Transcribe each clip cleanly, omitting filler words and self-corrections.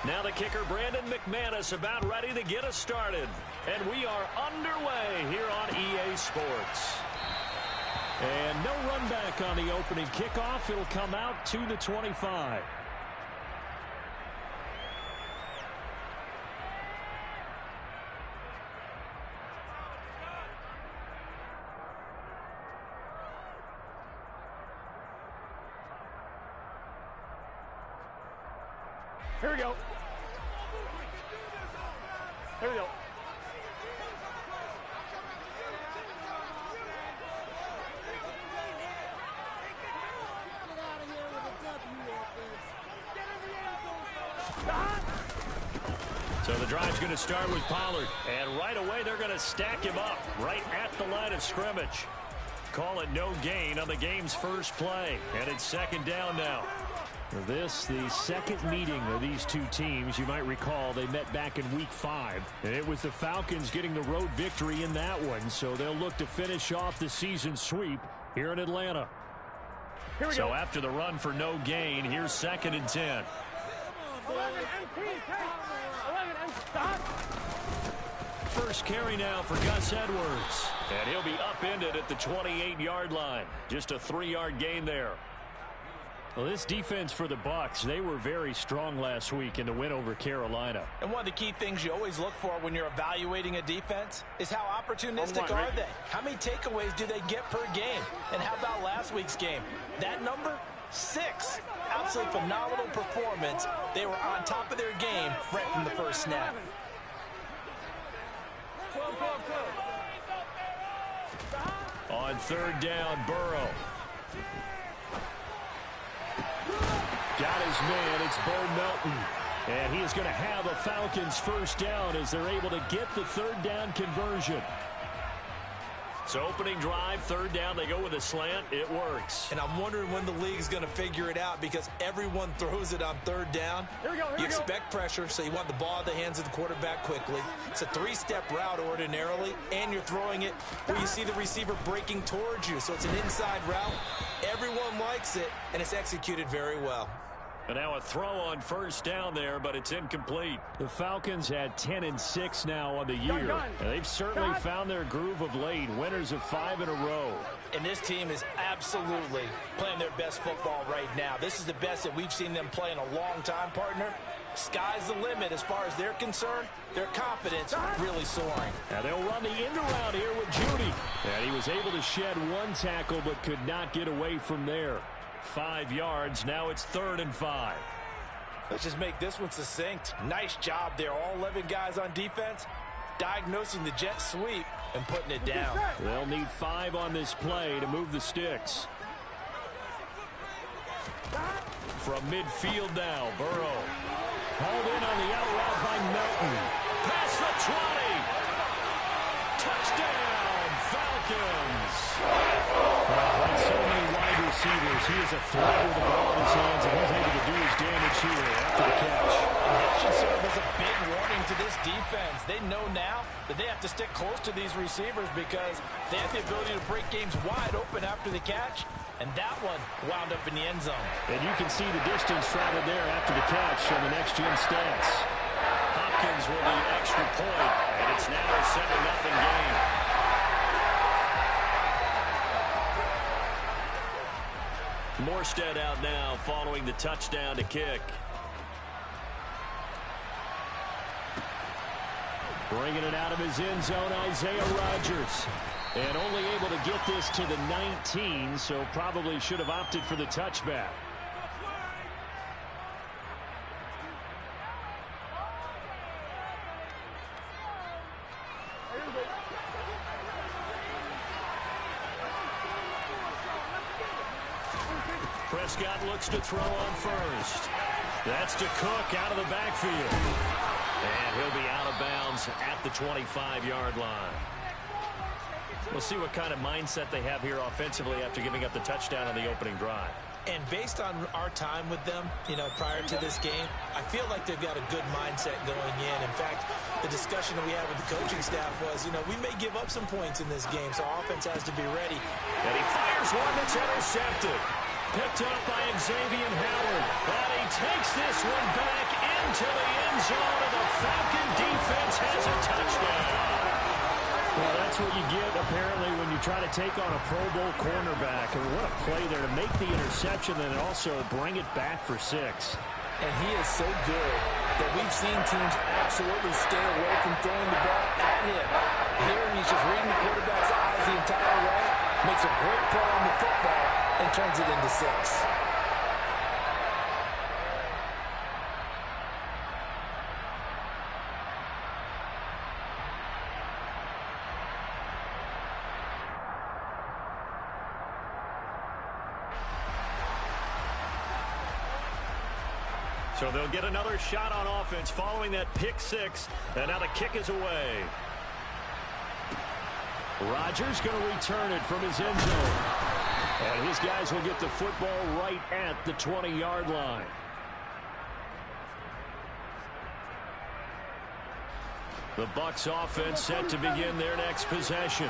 Now the kicker, Brandon McManus, about ready to get us started. And we are underway here on EA Sports. And no run back on the opening kickoff. It'll come out to the 25. Here we go. Here we go. So the drive's going to start with Pollard. And right away, they're going to stack him up right at the line of scrimmage. Call it no gain on the game's first play. And it's second down now. This, the second meeting of these two teams. You might recall they met back in Week 5. And it was the Falcons getting the road victory in that one. So they'll look to finish off the season sweep here in Atlanta. Here we so go. After the run for no gain, here's 2nd and 10. 11 and stop. First carry now for Gus Edwards. And he'll be upended at the 28-yard line. Just a 3-yard gain there. Well, this defense for the Bucs, they were very strong last week in the win over Carolina. And one of the key things you always look for when you're evaluating a defense is how opportunistic are they? How many takeaways do they get per game? And how about last week's game? That number, 6. Absolutely phenomenal performance. They were on top of their game right from the first snap. On 3rd down, Burrow. Got his man, it's Bo Melton. And he is going to have a Falcons first down as they're able to get the 3rd down conversion. So opening drive, 3rd down, they go with a slant. It works. And I'm wondering when the league's going to figure it out because everyone throws it on 3rd down. You expect pressure, so you want the ball in the hands of the quarterback quickly. It's a 3-step route ordinarily, and you're throwing it where you see the receiver breaking towards you. So it's an inside route. Everyone likes it, and it's executed very well. And now a throw on 1st down there, but it's incomplete. The Falcons had 10-6 now on the year. And they've certainly found their groove of late. Winners of 5 in a row. And this team is absolutely playing their best football right now. This is the best that we've seen them play in a long time, partner. Sky's the limit as far as they're concerned. Their confidence really soaring. Now they'll run the end around here with Judy. And he was able to shed 1 tackle but could not get away from there. 5 yards. Now it's 3rd and 5. Let's just make this one succinct. Nice job there. All 11 guys on defense diagnosing the jet sweep and putting it down. They'll need 5 on this play to move the sticks. From midfield now, Burrow. Hauled in on the out route by Melton. Past the 20. Touchdown, Falcons. Like so many wide receivers, he is a threat with the ball in his hands, and he's able to do his damage here after the catch. And that should serve as a big warning to this defense. They know now that they have to stick close to these receivers because they have the ability to break games wide open after the catch, and that one wound up in the end zone. And you can see the distance traveled there after the catch on the next-gen stats. Hopkins with the extra point, and it's now a 7-0 game. Morstead out now following the touchdown to kick. Bringing it out of his end zone, Isaiah Rodgers. And only able to get this to the 19, so probably should have opted for the touchback. Prescott looks to throw on first. That's to Cook out of the backfield. And he'll be out of bounds at the 25-yard line. We'll see what kind of mindset they have here offensively after giving up the touchdown on the opening drive. And based on our time with them, prior to this game, I feel like they've got a good mindset going in. In fact, the discussion that we had with the coaching staff was, we may give up some points in this game, so our offense has to be ready. And he fires one that's intercepted. Picked up by Xavier Howard. But he takes this one back in into the end zone, and the Falcon defense has a touchdown. Well, that's what you get, apparently, when you try to take on a Pro Bowl cornerback. And what a play there to make the interception and also bring it back for 6. And he is so good that we've seen teams absolutely stay away from throwing the ball at him. Here, he's just reading the quarterback's eyes the entire way, makes a great play on the football, and turns it into 6. So they'll get another shot on offense following that pick 6. And now the kick is away. Rodgers going to return it from his end zone. And his guys will get the football right at the 20-yard line. The Bucs offense set to begin their next possession.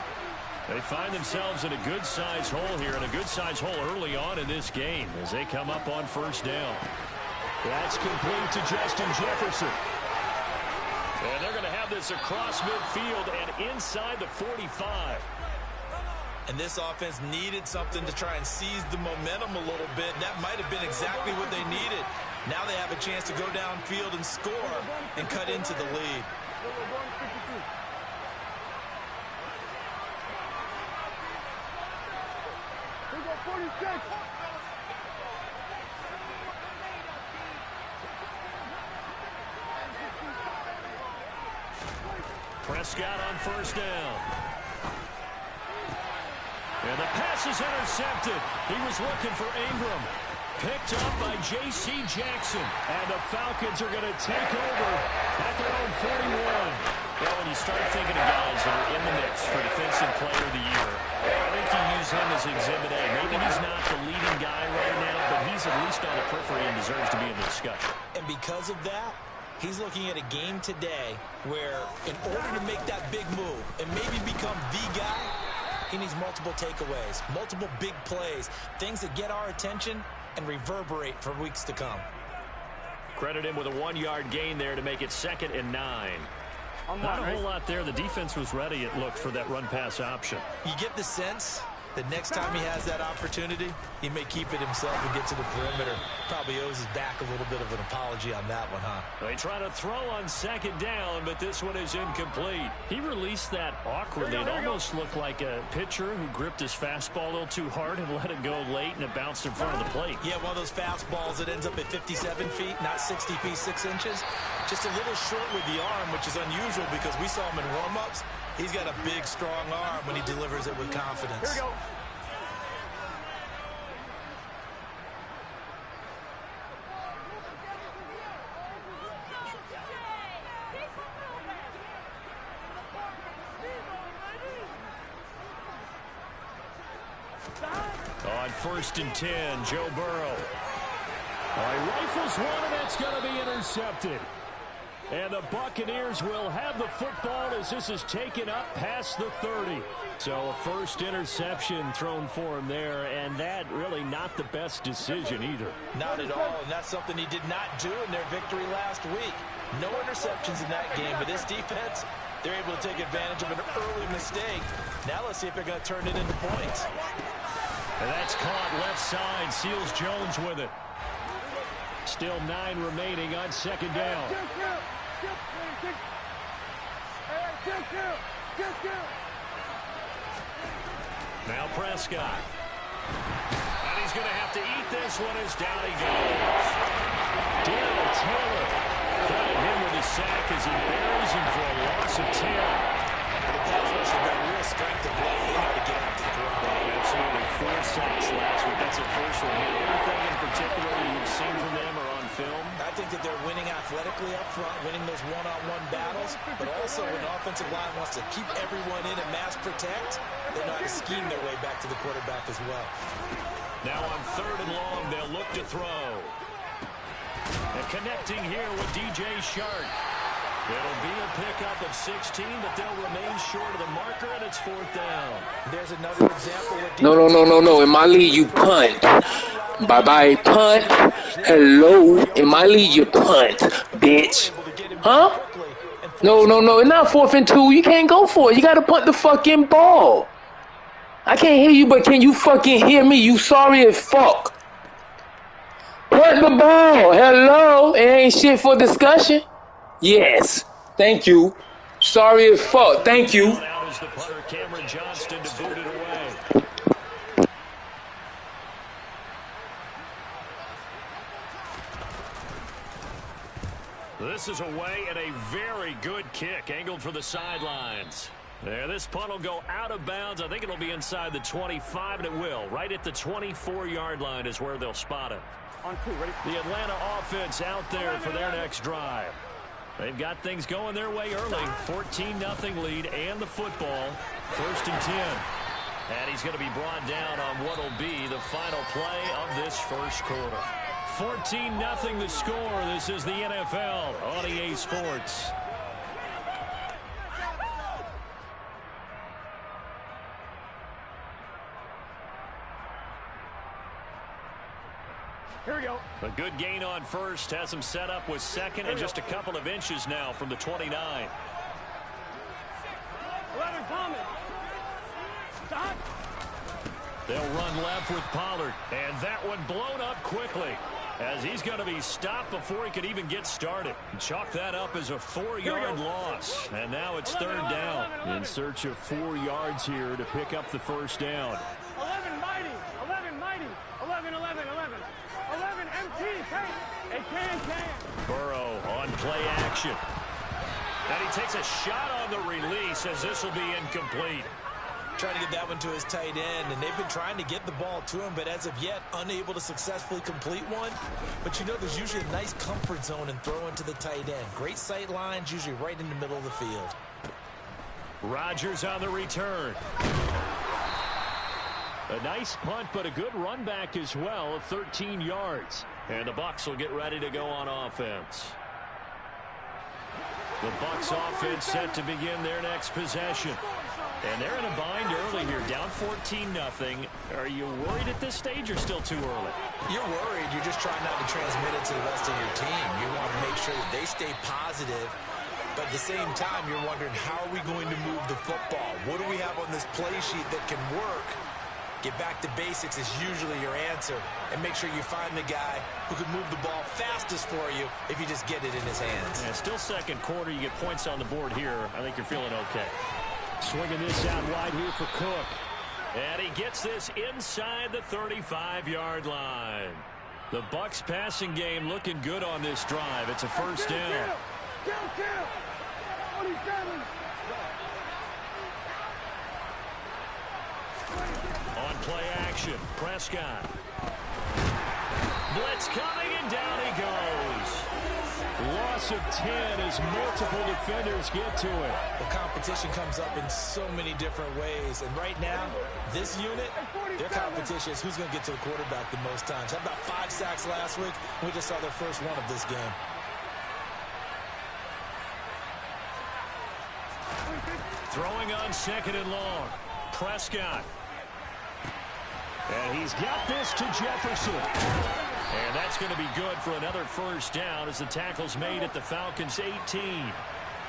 They find themselves in a good-sized hole here, and a good-sized hole early on in this game as they come up on first down. That's complete to Justin Jefferson. And they're going to have this across midfield and inside the 45. And this offense needed something to try and seize the momentum a little bit. And that might have been exactly what they needed. Now they have a chance to go downfield and score and cut into the lead. Prescott on first down. And the pass is intercepted. He was looking for Ingram. Picked up by J.C. Jackson. And the Falcons are going to take over at their own 41. Well, when you start thinking of guys that are in the mix for Defensive Player of the Year, I think you use him as Exhibit A. Maybe he's not the leading guy right now, but he's at least on the periphery and deserves to be in the discussion. And because of that, he's looking at a game today where in order to make that big move and maybe become the guy, he needs multiple takeaways, multiple big plays, things that get our attention and reverberate for weeks to come. Credit him with a 1-yard gain there to make it 2nd and 9. Not a whole lot there. The defense was ready, it looked, for that run-pass option. You get the sense that next time he has that opportunity, he may keep it himself and get to the perimeter. Probably owes his back a little bit of an apology on that one, huh? They try to throw on 2nd down, but this one is incomplete. He released that awkwardly. It almost looked like a pitcher who gripped his fastball a little too hard and let it go late, and it bounced in front of the plate. Yeah, one of those fastballs that ends up at 57 feet, not 60 feet, 6 inches. Just a little short with the arm, which is unusual because we saw him in warm-ups. He's got a big, strong arm when he delivers it with confidence. Here we go. On 1st and 10, Joe Burrow. He rifles one, and that's going to be intercepted. And the Buccaneers will have the football as this is taken up past the 30. So a first interception thrown for him there, and that really not the best decision either. Not at all, and that's something he did not do in their victory last week. No interceptions in that game, but this defense, they're able to take advantage of an early mistake. Now let's see if they're going to turn it into points. And that's caught left side. Seals Jones with it. Still 9 remaining on 2nd down. Now Prescott. And he's going to have to eat this one as down he goes. Darrell Taylor credit him with his sack as he buries him for a loss of 10. The pass rush has got real strength of late. They know to get out to the quarterback. Absolutely. 4 sacks last week. That's a first one. Anything in particular you've seen from them or on film? I think that they're winning athletically up front, winning those one-on-one battles, but also when the offensive line wants to keep everyone in and mass protect, they know how to scheme their way back to the quarterback as well. Now on 3rd and long, they'll look to throw. And connecting here with DJ Shark. It'll be a pickup of 16, but they'll remain short of the marker, and it's 4th down. There's another example. No. In my league, you punt. Bye-bye, punt. Hello. In my league, you punt, bitch. Huh? No. It's not 4th and 2. You can't go for it. You got to punt the fucking ball. I can't hear you, but can you fucking hear me? You sorry as fuck. Punt the ball. Hello. It ain't shit for discussion. Yes. Thank you. Sorry as fuck. Thank you. Out is the punter, Cameron Johnston, to boot it away. This is away and a very good kick angled for the sidelines. There, this punt will go out of bounds. I think it'll be inside the 25, and it will. Right at the 24-yard line is where they'll spot it. On 2, ready? The Atlanta offense out there for their next drive. They've got things going their way early. 14-0 lead and the football. 1st and 10. And he's going to be brought down on what will be the final play of this first quarter. 14-0 the score. This is the NFL on EA Sports. Here we go. A good gain on first. Has him set up with 2nd and just a couple of inches now from the 29. 11 coming. Stop. They'll run left with Pollard. And that one blown up quickly, as he's going to be stopped before he could even get started. Chalk that up as a 4-yard loss. And now it's 3rd down. In search of 4 yards here to pick up the first down. 11 mighty. 11 mighty. 11. 11 MT. Hey, can. Burrow on play action. And he takes a shot on the release, as this will be incomplete. Trying to get that one to his tight end, and they've been trying to get the ball to him, but as of yet, unable to successfully complete one. But you know, there's usually a nice comfort zone in throwing to the tight end. Great sight lines, usually right in the middle of the field. Rodgers on the return. A nice punt, but a good run back as well of 13 yards. And the Bucs will get ready to go on offense. The Bucs offense set to begin their next possession. And they're in a bind early here, down 14-0. Are you worried at this stage or still too early? You're worried. You're just trying not to transmit it to the rest of your team. You want to make sure that they stay positive. But at the same time, you're wondering, how are we going to move the football? What do we have on this play sheet that can work? Get back to basics is usually your answer. And make sure you find the guy who can move the ball fastest for you if you just get it in his hands. Yeah, still 2nd quarter. You get points on the board here. I think you're feeling okay. Swinging this out wide here for Cook. And he gets this inside the 35-yard line. The Bucs passing game looking good on this drive. It's a 1st down. On play action, Prescott. Blitz coming, and down he goes. Loss of 10 as multiple defenders get to it. The competition comes up in so many different ways. And right now, this unit, their competition is who's going to get to the quarterback the most times. How about 5 sacks last week? We just saw their first one of this game. Throwing on 2nd and long. Prescott. And he's got this to Jefferson. And that's going to be good for another 1st down as the tackle's made at the Falcons' 18.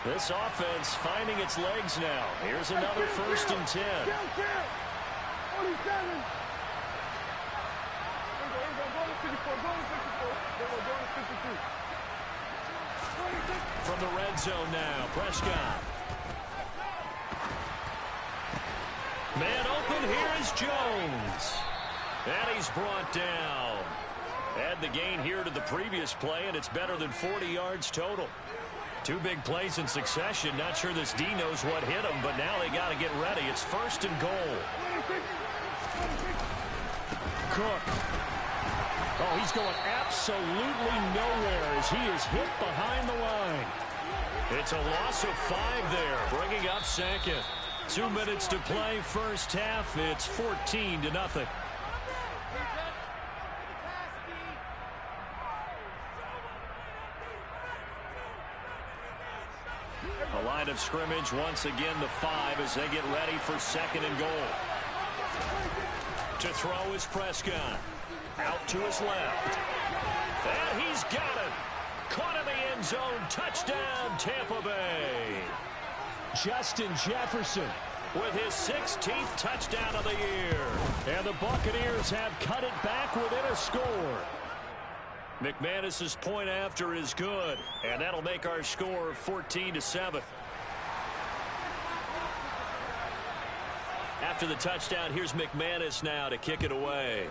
This offense finding its legs now. Here's another 1st and 10. From the red zone now, Prescott. Man open, here is Jones. And he's brought down. Add the gain here to the previous play, and it's better than 40 yards total. 2 big plays in succession. Not sure this D knows what hit him, but now they got to get ready. It's 1st and goal. Cook. Oh, he's going absolutely nowhere as he is hit behind the line. It's a loss of 5 there, bringing up 2nd. 2 minutes to play, 1st half. It's 14-0. of scrimmage once again the 5 as they get ready for 2nd and goal. To throw is Prescott. Out to his left. And he's got it. Caught in the end zone. Touchdown, Tampa Bay. Justin Jefferson with his 16th touchdown of the year. And the Buccaneers have cut it back within a score. McManus's point after is good, and that'll make our score 14-7. After the touchdown, here's McManus now to kick it away.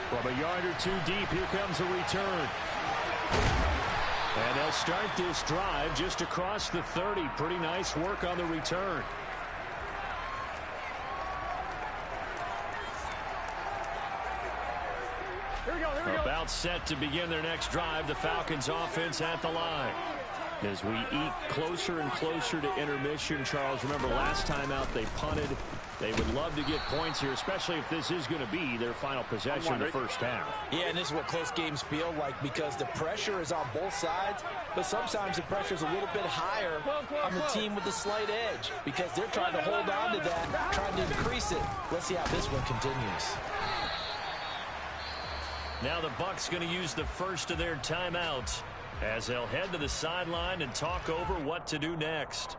From a yard or two deep, here comes a return. And they'll start this drive just across the 30. Pretty nice work on the return. Here we go. About set to begin their next drive. The Falcons offense at the line. As we eat closer and closer to intermission, Charles, remember last time out they punted. They would love to get points here, especially if this is going to be their final possession in the first half. Yeah, and this is what close games feel like because the pressure is on both sides, but sometimes the pressure is a little bit higher on the team with the slight edge because they're trying to hold on to that, trying to increase it. Let's see how this one continues. Now the Bucs going to use the first of their timeouts as they'll head to the sideline and talk over what to do next.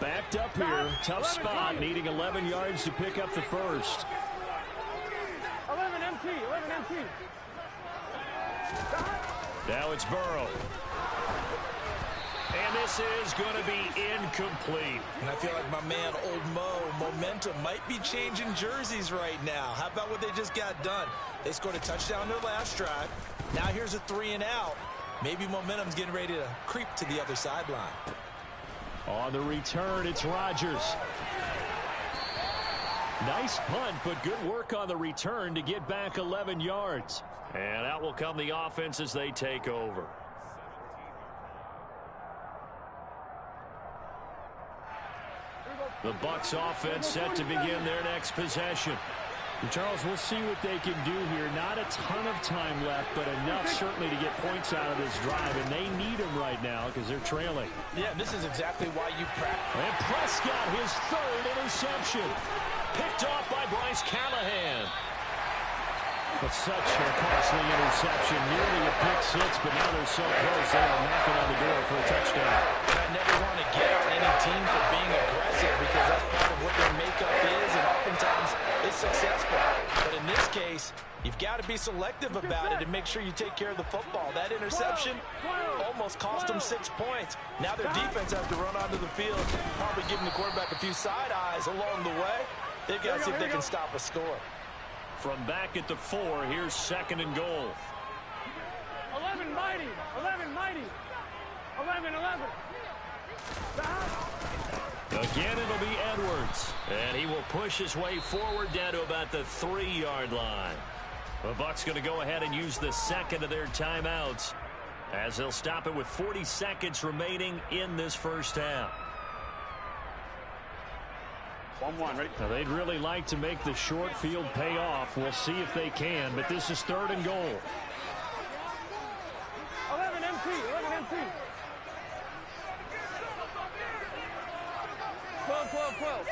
Backed up here, tough spot, needing 11 yards to pick up the first. 11 MT. Now it's Burrow. And this is going to be incomplete. And I feel like my man, Old Mo, momentum might be changing jerseys right now. How about what they just got done? They scored a touchdown their last drive. Now here's a 3-and-out. Maybe momentum's getting ready to creep to the other sideline. On the return, it's Rodgers. Nice punt, but good work on the return to get back 11 yards. And out will come the offense as they take over. The Bucs offense set to begin their next possession. And Charles, we'll see what they can do here. Not a ton of time left, but enough certainly to get points out of this drive, and they need them right now because they're trailing. Yeah, this is exactly why you practice. And Prescott, his 3rd interception. Picked off by Bryce Callahan. But such a costly interception. Nearly a pick 6, but now they're so close they are knocking on the door for a touchdown. And I never want to get on any team for being aggressive because that's part of what their makeup is, and oftentimes it's successful. But in this case, you've got to be selective about it and make sure you take care of the football. That interception almost cost them 6 points. Now their defense has to run onto the field, probably giving the quarterback a few side eyes along the way. They've got to see if they can stop a score. From back at the 4, here's 2nd and goal. 11 mighty. 11. Again, it'll be Edwards. And he will push his way forward down to about the 3-yard line. The Bucs going to go ahead and use the 2nd of their timeouts as they'll stop it with 40 seconds remaining in this first half. 1-1, ready? Now, they'd really like to make the short field pay off. We'll see if they can, but this is 3rd and goal. 11 MT. 12.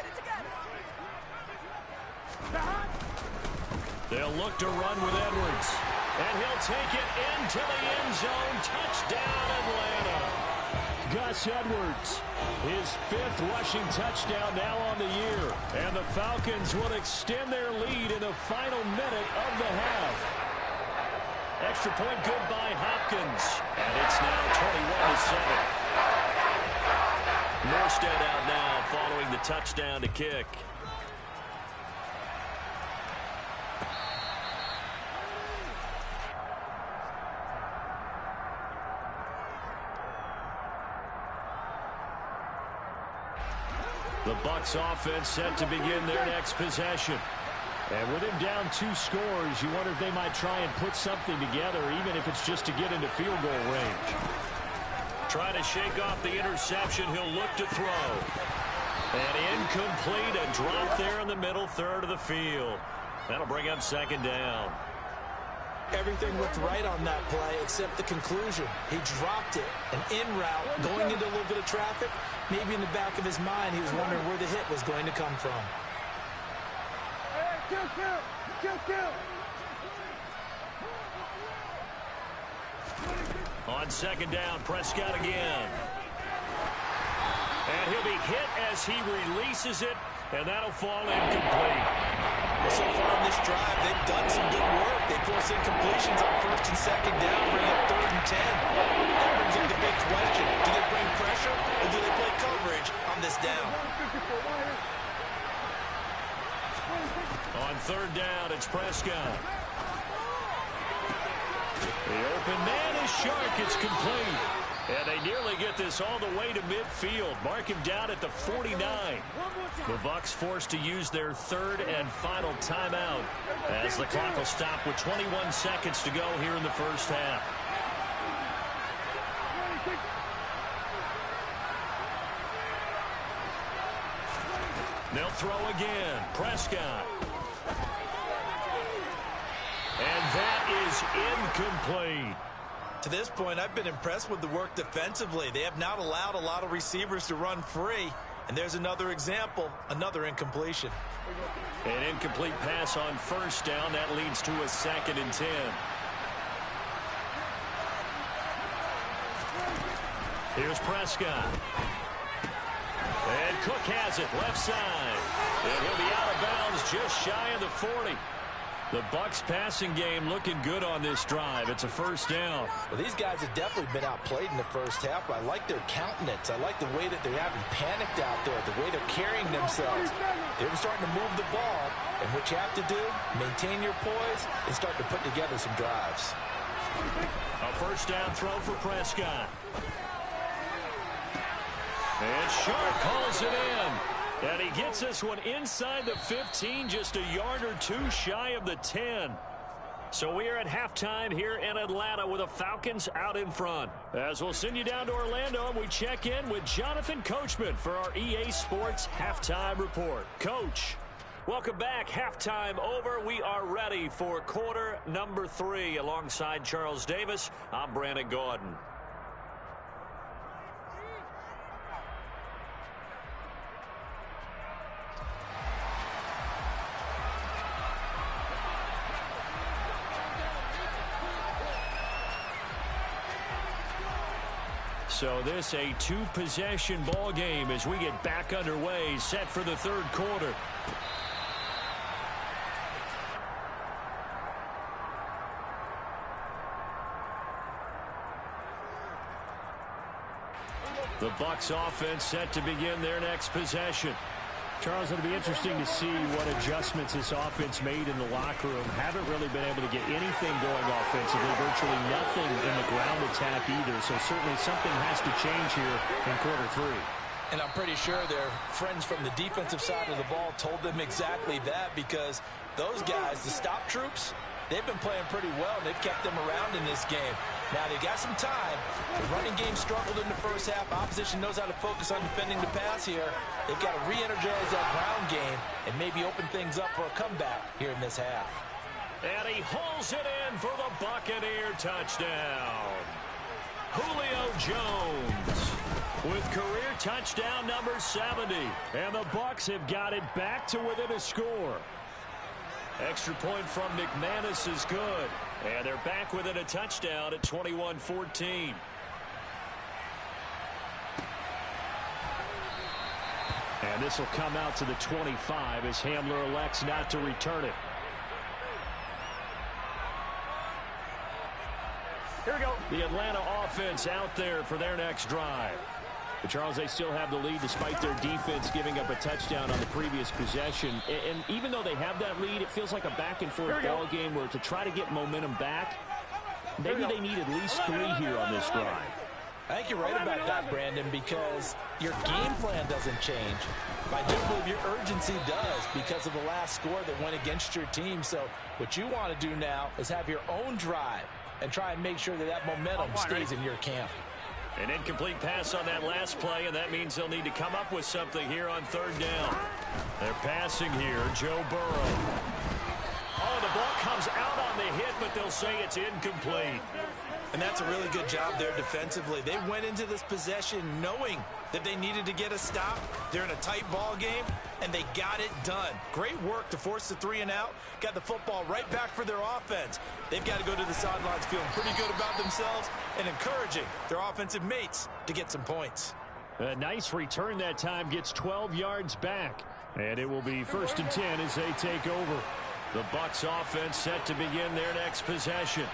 They'll look to run with Edwards. And he'll take it into the end zone. Touchdown, Atlanta. Gus Edwards, his 5th rushing touchdown now on the year. And the Falcons will extend their lead in the final minute of the half. Extra point good by Hopkins. And it's now 21-7. Morstead out now following the touchdown to kick. The Bucs offense set to begin their next possession. And with him down 2 scores, you wonder if they might try and put something together, even if it's just to get into field goal range. Try to shake off the interception. He'll look to throw. And incomplete. A drop there in the middle 3rd of the field. That'll bring up 2nd down. Everything looked right on that play except the conclusion. He dropped it, an in route, going into a little bit of traffic. Maybe in the back of his mind, he was wondering where the hit was going to come from. Kill. On second down, Prescott again. And he'll be hit as he releases it, and that'll fall incomplete. Well, so far on this drive, they've done some good work. They force incompletions on first and second down, bring up 3rd and 10. That brings up the big question. Do they bring pressure, or do they play coverage on this down? On 3rd down, it's Prescott. The open man is Shark. It's complete. And they nearly get this all the way to midfield. Mark him down at the 49. The Bucs forced to use their 3rd and final timeout as the clock will stop with 21 seconds to go here in the first half. They'll throw again. Prescott. And that is incomplete. To this point, I've been impressed with the work defensively. They have not allowed a lot of receivers to run free. And there's another example, another incompletion. An incomplete pass on first down. That leads to a 2nd and 10. Here's Prescott. And Cook has it, left side. And he'll be out of bounds just shy of the 40. The Bucs passing game looking good on this drive. It's a first down. Well, these guys have definitely been outplayed in the first half, but I like their countenance. I like the way that they're having panicked out there, the way they're carrying themselves. They're starting to move the ball, and what you have to do, maintain your poise and start to put together some drives. A first down throw for Prescott. And Shark calls it in. And he gets this one inside the 15, just a yard or two shy of the 10. So we are at halftime here in Atlanta with the Falcons out in front. As we'll send you down to Orlando, and we check in with Jonathan Coachman for our EA Sports Halftime Report. Coach, welcome back. Halftime over. We are ready for quarter number 3. Alongside Charles Davis, I'm Brandon Gordon. So this a 2-possession ball game as we get back underway, set for the 3rd quarter. The Bucs offense set to begin their next possession. Charles, it'll be interesting to see what adjustments this offense made in the locker room. Haven't really been able to get anything going offensively, virtually nothing in the ground attack either. So certainly something has to change here in quarter 3. And I'm pretty sure their friends from the defensive side of the ball told them exactly that, because those guys, the stop troops, they've been playing pretty well. They've kept them around in this game. Now, they got some time. The running game struggled in the first half. Opposition knows how to focus on defending the pass here. They've got to re-energize that ground game and maybe open things up for a comeback here in this half. And he hauls it in for the Buccaneer touchdown. Julio Jones with career touchdown number 70. And the Bucs have got it back to within a score. Extra point from McManus is good. And they're back within a touchdown at 21-14. And this will come out to the 25 as Hamler elects not to return it. Here we go. The Atlanta offense out there for their next drive. But Charles, they still have the lead despite their defense giving up a touchdown on the previous possession. And even though they have that lead, it feels like a back-and-forth ball game where to try to get momentum back, maybe they need at least 3 here on this drive. I think you're right about that, Brandon, because your game plan doesn't change. But I do believe your urgency does because of the last score that went against your team. So what you want to do now is have your own drive and try and make sure that that momentum stays in your camp. An incomplete pass on that last play, and that means they'll need to come up with something here on 3rd down. They're passing here, Joe Burrow. Oh, the ball comes out on the hit, but they'll say it's incomplete. And that's a really good job there defensively. They went into this possession knowing that they needed to get a stop. They're in a tight ball game, and they got it done. Great work to force the 3 and out. Got the football right back for their offense. They've got to go to the sidelines feeling pretty good about themselves and encouraging their offensive mates to get some points. A nice return that time, gets 12 yards back. And it will be 1st and 10 as they take over. The Bucs offense set to begin their next possession.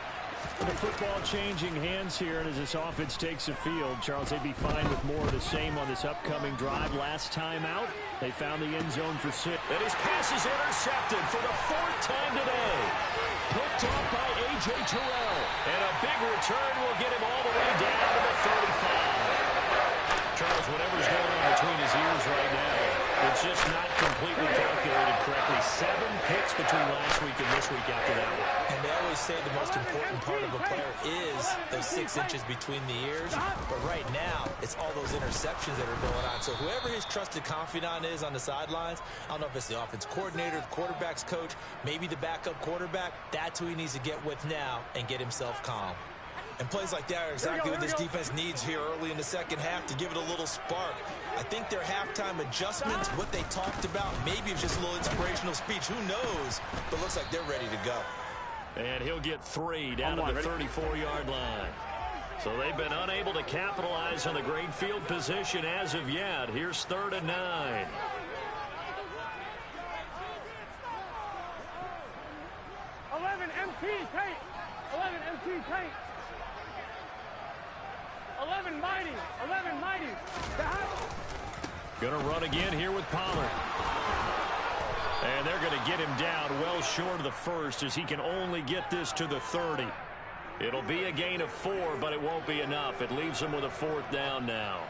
The football changing hands here, and as this offense takes the field, Charles, they'd be fine with more of the same on this upcoming drive. Last time out, they found the end zone for 6. And his pass is intercepted for the 4th time today. Picked off by A.J. Terrell. And a big return will get him all the way down to the 35. Charles, whatever's going on between his ears right now, it's just not completely calculated correctly. 7 picks between last week and this week after that one. And they always say the most important part of a player is those 6 inches between the ears. But right now, it's all those interceptions that are going on. So whoever his trusted confidant is on the sidelines, I don't know if it's the offense coordinator, the quarterback's coach, maybe the backup quarterback, that's who he needs to get with now and get himself calm. And plays like that are exactly what this defense needs here early in the second half to give it a little spark. I think their halftime adjustments, what they talked about, maybe it's just a little inspirational speech. Who knows? But looks like they're ready to go. And he'll get 3 down to the 34-yard line. So they've been unable to capitalize on the great field position as of yet. Here's 3rd and 9. MT tight. 11 MT tight. 11 mighty. 11 mighty. Going to run again here with Pollard. And they're going to get him down well short of the 1st as he can only get this to the 30. It'll be a gain of 4, but it won't be enough. It leaves him with a 4th down now.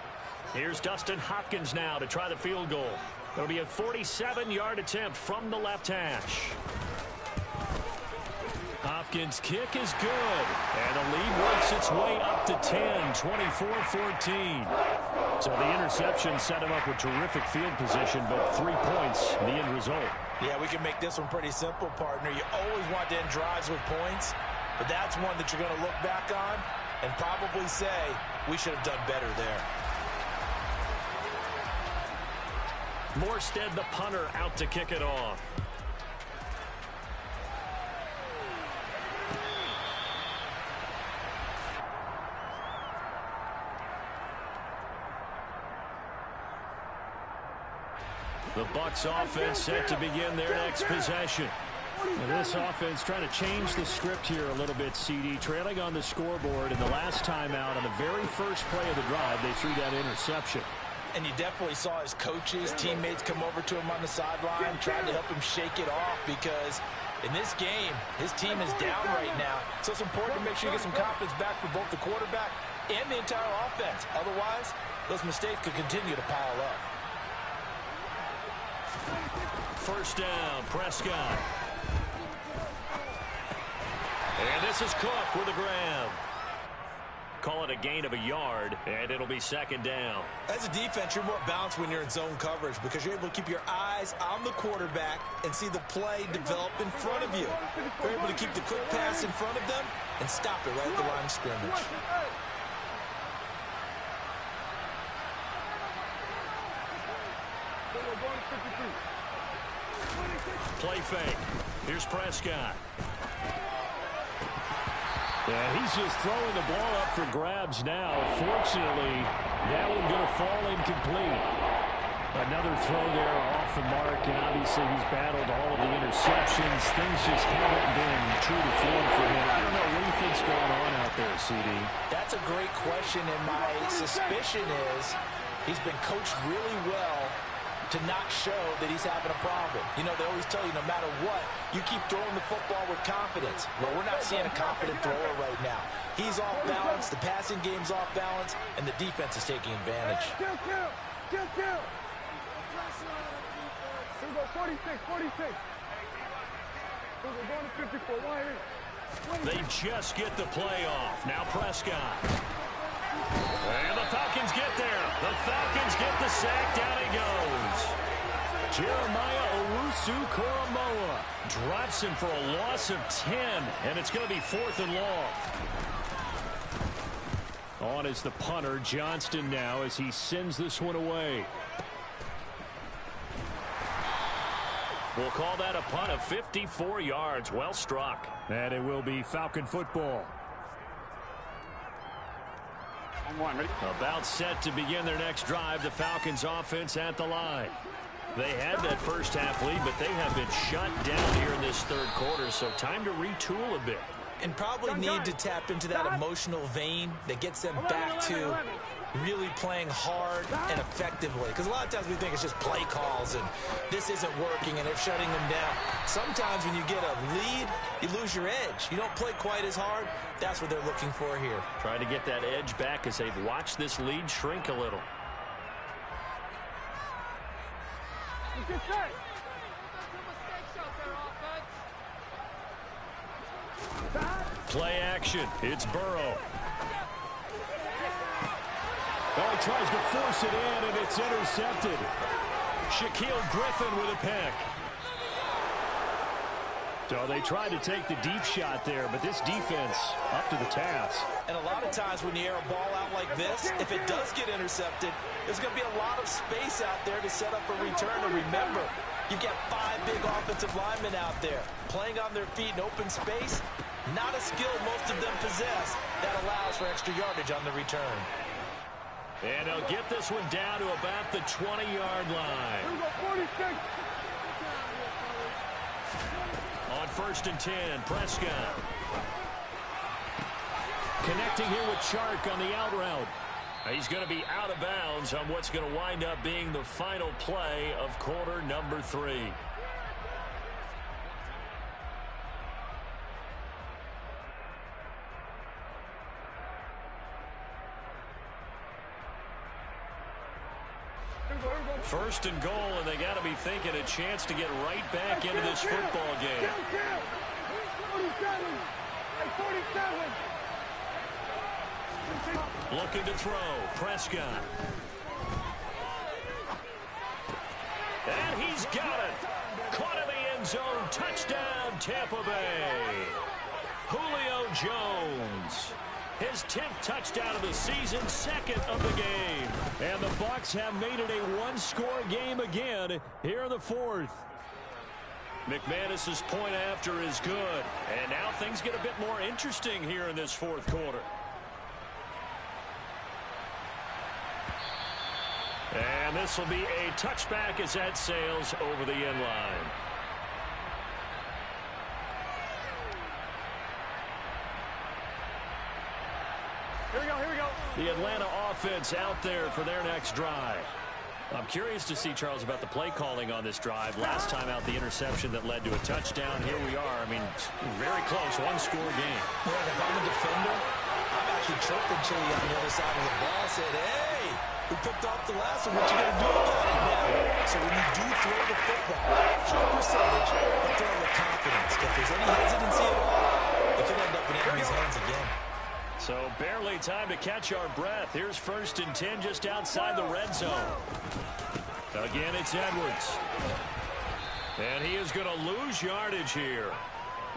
Here's Dustin Hopkins now to try the field goal. It'll be a 47-yard attempt from the left hash. Hopkins' kick is good. And the lead works its way up to 10, 24-14. So the interception set him up with terrific field position, but 3 points, the end result. Yeah, we can make this one pretty simple, partner. You always want to end drives with points, but that's one that you're going to look back on and probably say, we should have done better there. Morstead, the punter, out to kick it off. The Bucs offense set to begin their next possession. And this offense trying to change the script here a little bit, CD. Trailing on the scoreboard, and the last time out on the very first play of the drive, they threw that interception. And you definitely saw his coaches, teammates come over to him on the sideline, trying to help him shake it off because in this game, his team is down right now. So it's important to make sure you get some confidence back for both the quarterback and the entire offense. Otherwise, those mistakes could continue to pile up. 1st down, Prescott. And this is Cook with a grab. Call it a gain of a yard, and it'll be 2nd down. As a defense, you're more balanced when you're in zone coverage because you're able to keep your eyes on the quarterback and see the play develop in front of you. You're able to keep the quick pass in front of them and stop it right at the line of scrimmage. Play fake. Here's Prescott. Yeah, he's just throwing the ball up for grabs now. Fortunately, that one going to fall incomplete. Another throw there off the mark, and obviously he's battled all of the interceptions. Things just haven't been true to form for him. I don't know what he thinks going on out there, CD. That's a great question, and my suspicion is he's been coached really well to not show that he's having a problem. You know, they always tell you no matter what, you keep throwing the football with confidence. Well, we're not seeing a confident thrower right now. He's off balance, the passing game's off balance, and the defense is taking advantage. Kill. Here we go, 46. We're going to 54. They just get the play off. Now Prescott. And the Falcons get there. The Falcons get the sack. Down he goes. Jeremiah Owusu-Koramoah drops him for a loss of 10, and it's going to be 4th and long. On is the punter, Johnston, now as he sends this one away. We'll call that a punt of 54 yards. Well struck. And it will be Falcon football. About set to begin their next drive. The Falcons offense at the line. They had that first half lead, but they have been shut down here in this third quarter, so time to retool a bit. And probably need to tap into that emotional vein that gets them back to really playing hard and effectively. Because a lot of times we think it's just play calls and this isn't working and they're shutting them down. Sometimes when you get a lead, you lose your edge. You don't play quite as hard. That's what they're looking for here. Trying to get that edge back as they've watched this lead shrink a little. Play action. It's Burrow. Oh, he tries to force it in, and it's intercepted. Shaquille Griffin with a pick. So they tried to take the deep shot there, but this defense up to the task. And a lot of times when you air a ball out like this, if it does get intercepted, there's going to be a lot of space out there to set up a return. And remember, you've got 5 big offensive linemen out there playing on their feet in open space. Not a skill most of them possess that allows for extra yardage on the return. And they'll get this one down to about the 20-yard line. On 1st and 10, Prescott. Connecting here with Chark on the out route. He's going to be out of bounds on what's going to wind up being the final play of quarter number 3. First and goal, and they got to be thinking a chance to get right back into this football game. 47. Looking to throw. Prescott. And he's got it. Caught in the end zone. Touchdown, Tampa Bay. Julio Jones. His 10th touchdown of the season, 2nd of the game. And the Bucs have made it a one-score game again here in the 4th. McManus's point after is good. And now things get a bit more interesting here in this 4th quarter. And this will be a touchback as that sails over the end line. Here we go. The Atlanta offense out there for their next drive. I'm curious to see, Charles, about the play calling on this drive. Last time out, the interception that led to a touchdown. Here we are. I mean, very close, one-score game. Yeah, if I'm a defender, I'm actually chirping Chili on the other side of the ball. Said, hey, we picked off the last one. What you going to do about it now? So when you do throw the football, high percentage, but throw with confidence. If there's any hesitancy at all, it could end up in enemy's hands again. So barely time to catch our breath. Here's 1st and 10 just outside the red zone. Again, it's Edwards. And he is going to lose yardage here.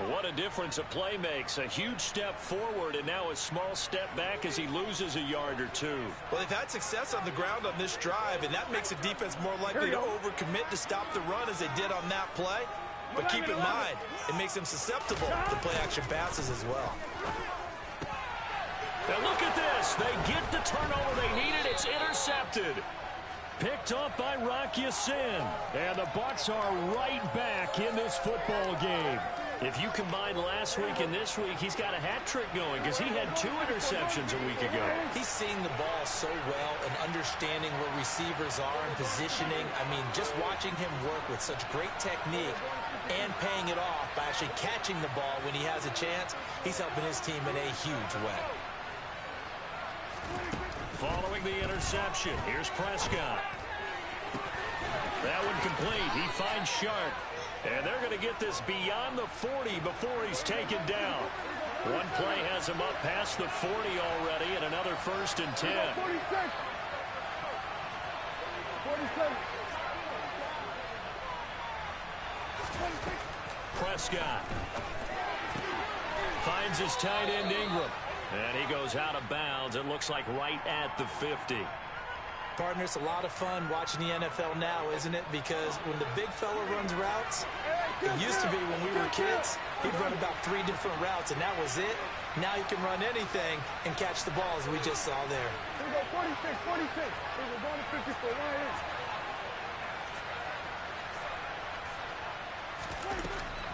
What a difference a play makes. A huge step forward and now a small step back as he loses a yard or 2. Well, they've had success on the ground on this drive, and that makes a defense more likely to overcommit to stop the run as they did on that play. But keep in mind, it makes them susceptible to play-action passes as well. Now look at this. They get the turnover they needed. It's intercepted. Picked off by Rock Ya-Sin. And the Bucs are right back in this football game. If you combine last week and this week, he's got a hat trick going because he had 2 interceptions a week ago. He's seeing the ball so well and understanding where receivers are and positioning. I mean, just watching him work with such great technique and paying it off by actually catching the ball when he has a chance, he's helping his team in a huge way. Following the interception, here's Prescott. That one complete. He finds Shark. And they're going to get this beyond the 40 before he's taken down. One play has him up past the 40 already, and another 1st and 10. 46. Prescott finds his tight end Ingram. And he goes out of bounds. It looks like right at the 50. Partner, it's a lot of fun watching the NFL now, isn't it? Because when the big fella runs routes, it used to be when we were kids, he'd run about 3 different routes, and that was it. Now he can run anything and catch the ball, as we just saw there. Here we go, 46, 46. We're going to 54.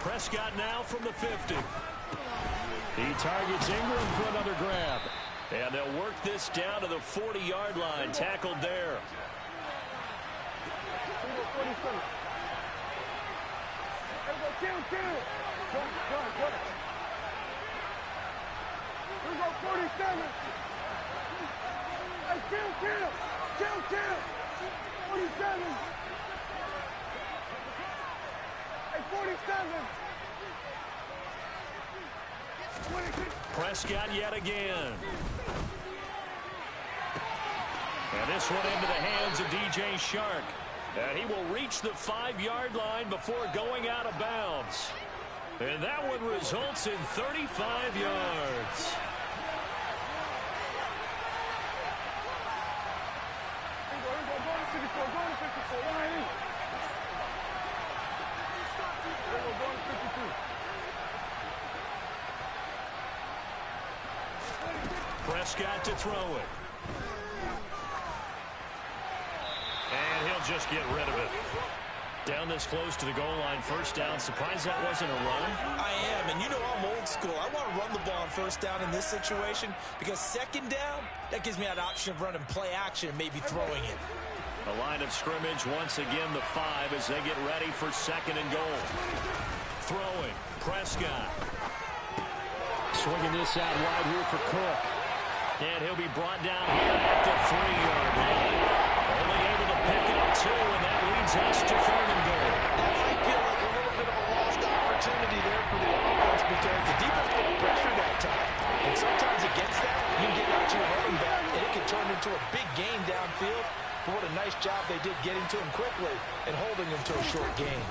Prescott now from the 50. He targets Ingram for another grab. And they'll work this down to the 40-yard line. Tackled there. Kill. Go. Here we go, 47. Hey, kill. 47. Hey, 47. Prescott yet again. And this one into the hands of DJ Shark. And he will reach the 5-yard line before going out of bounds. And that one results in 35 yards. Prescott to throw it. And he'll just get rid of it. Down this close to the goal line, first down. Surprised that wasn't a run? I am, and you know I'm old school. I want to run the ball on first down in this situation because second down, that gives me that option of running play action and maybe throwing it. The line of scrimmage, once again, the 5 as they get ready for second and goal. Throwing, Prescott. Swinging this out wide here for Cook. And he'll be brought down here at the 3-yard line. Only able to pick up 2, and that leads us to third and goal. That might feel like a little bit of a lost opportunity there for the offense because the defense put pressure that time. And sometimes against that, you can get out to your running back, and it can turn into a big gain downfield. But what a nice job they did getting to him quickly and holding him to a short gain.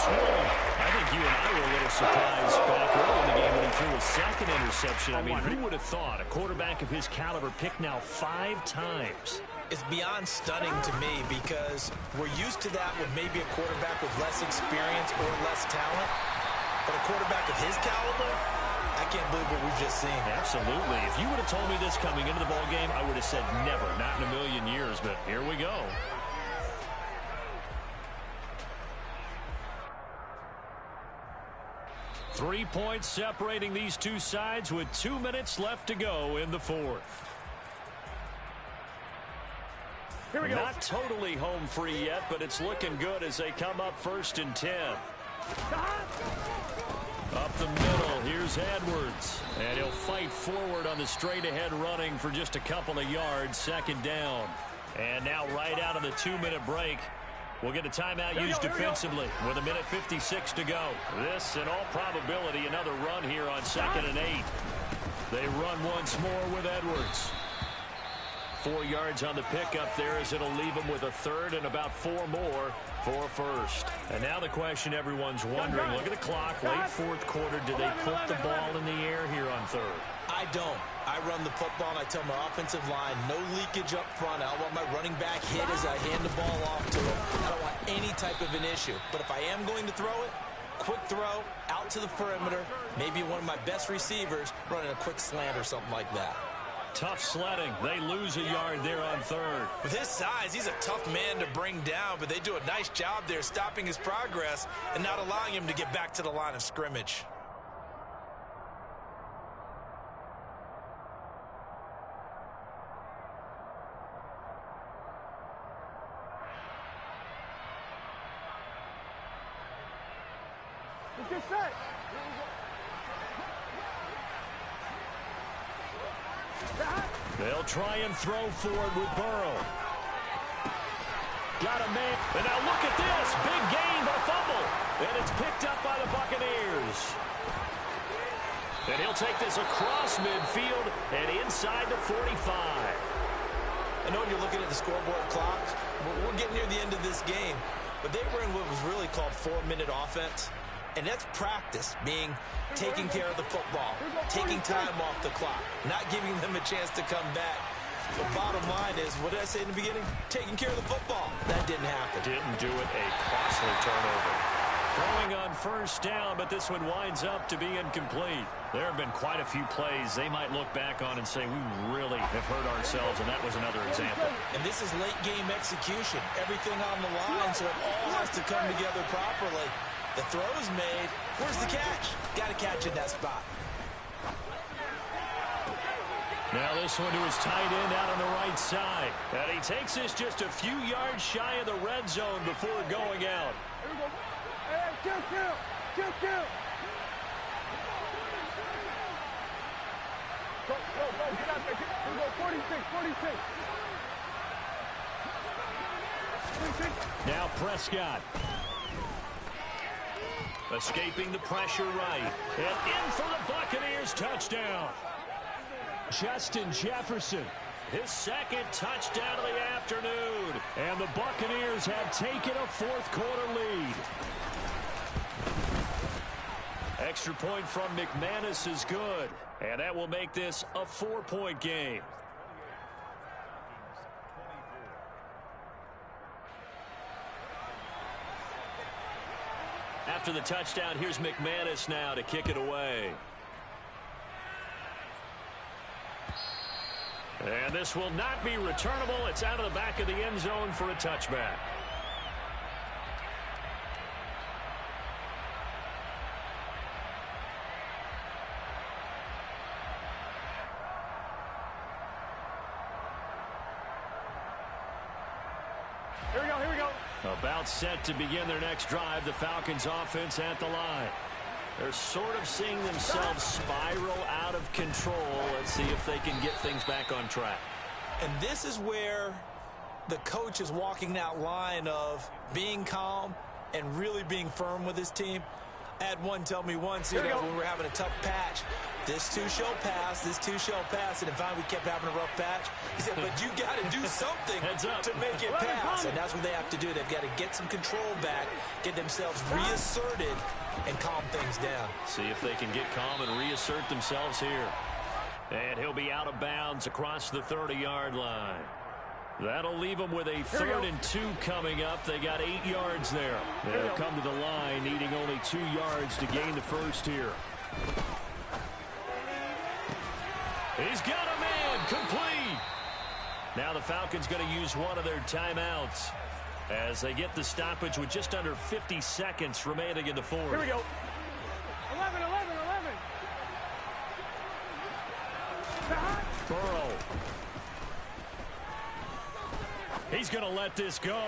I think you and I were a little surprised back early in the game when he threw a second interception. I mean, who would have thought a quarterback of his caliber picked now 5 times? It's beyond stunning to me because we're used to that with maybe a quarterback with less experience or less talent. But a quarterback of his caliber, I can't believe what we've just seen. Absolutely. If you would have told me this coming into the ball game, I would have said never, not in a million years. But here we go. Three points separating these two sides with 2 minutes left to go in the fourth. Here we go. Not totally home free yet, but it's looking good as they come up 1st and 10. Up the middle, here's Edwards. And he'll fight forward on the straight-ahead running for just a couple of yards, 2nd down. And now right out of the 2-minute break, we'll get a timeout used defensively with 1:56 to go. This, in all probability, another run here on 2nd and 8. They run once more with Edwards. 4 yards on the pickup there as it'll leave them with a 3rd and about 4 more for first. And now the question everyone's wondering, look at the clock, late 4th quarter, do they put the ball in the air here on 3rd? I don't. I run the football and I tell my offensive line, no leakage up front. I don't want my running back hit as I hand the ball off to him. I don't want any type of an issue. But if I am going to throw it, quick throw, out to the perimeter, maybe one of my best receivers running a quick slant or something like that. Tough sledding. They lose a yard there on 3rd. With his size, he's a tough man to bring down, but they do a nice job there stopping his progress and not allowing him to get back to the line of scrimmage. Get set. They'll try and throw forward with Burrow. Got a man. And now look at this. Big gain, but a fumble. And it's picked up by the Buccaneers. And he'll take this across midfield and inside the 45. I know you're looking at the scoreboard clock. We're getting near the end of this game. But they were in what was really called 4-minute offense. And that's practice, being taking care of the football, taking time off the clock, not giving them a chance to come back. The bottom line is, what did I say in the beginning? Taking care of the football. That didn't happen. Didn't do it. A costly turnover. Throwing on first down, but this one winds up to be incomplete. There have been quite a few plays they might look back on and say, we really have hurt ourselves, and that was another example. And this is late game execution. Everything on the line, so it all has to come together properly. The throw's made. Where's the catch? Got to catch in that spot. Now this one to his tight end out on the right side. And he takes this just a few yards shy of the red zone before going out. Here we go. Hey, kill. Go, get out there. Here we go, 46. Now Prescott. Escaping the pressure right. And in for the Buccaneers touchdown. Justin Jefferson. His second touchdown of the afternoon. And the Buccaneers have taken a fourth-quarter lead. Extra point from McManus is good. And that will make this a 4-point game. After the touchdown, here's McManus now to kick it away. And this will not be returnable. It's out of the back of the end zone for a touchback. Here we go. About set to begin their next drive. The Falcons offense at the line. They're sort of seeing themselves spiral out of control. Let's see if they can get things back on track. And this is where the coach is walking that line of being calm and really being firm with his team. I had one tell me once, when we were having a tough patch, this too shall pass, and then finally we kept having a rough patch. He said, but you got to do something to make it pass, and that's what they have to do. They've got to get some control back, get themselves reasserted, and calm things down. See if they can get calm and reassert themselves here. And he'll be out of bounds across the 30-yard line. That'll leave them with a 3rd and 2 coming up. They got 8 yards there. They'll come to the line, needing only 2 yards to gain the first here. He's got a man, complete. Now the Falcons going to use one of their timeouts as they get the stoppage with just under 50 seconds remaining in the fourth. Here we go. 11. Burrow. He's going to let this go.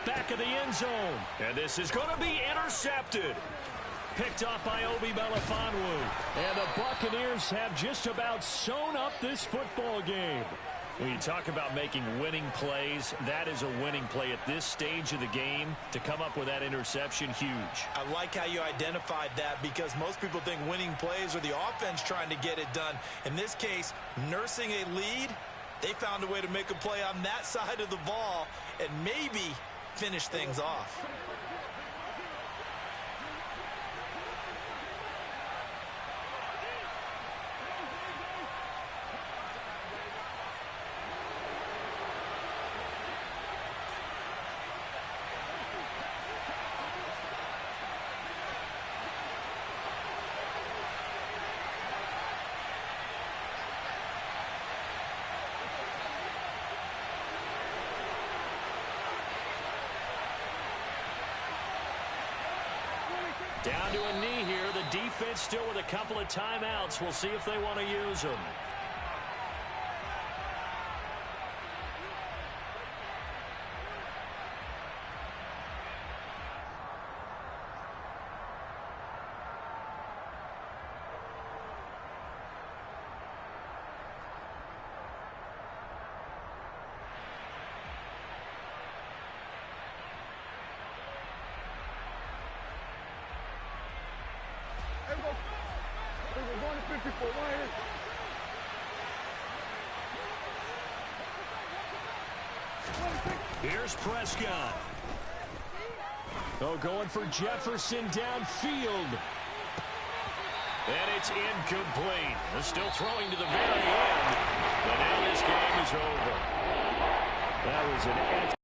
Back of the end zone. And this is going to be intercepted. Picked off by Obi Melifonwu. And the Buccaneers have just about sewn up this football game. When you talk about making winning plays, that is a winning play at this stage of the game. To come up with that interception, huge. I like how you identified that, because most people think winning plays are the offense trying to get it done. In this case, nursing a lead, they found a way to make a play on that side of the ball and maybe finish things off. Down to a knee here. The defense still with a couple of timeouts. We'll see if they want to use them. Here's Prescott. Oh, going for Jefferson downfield. And it's incomplete. They're still throwing to the very end. But now this game is over. That was an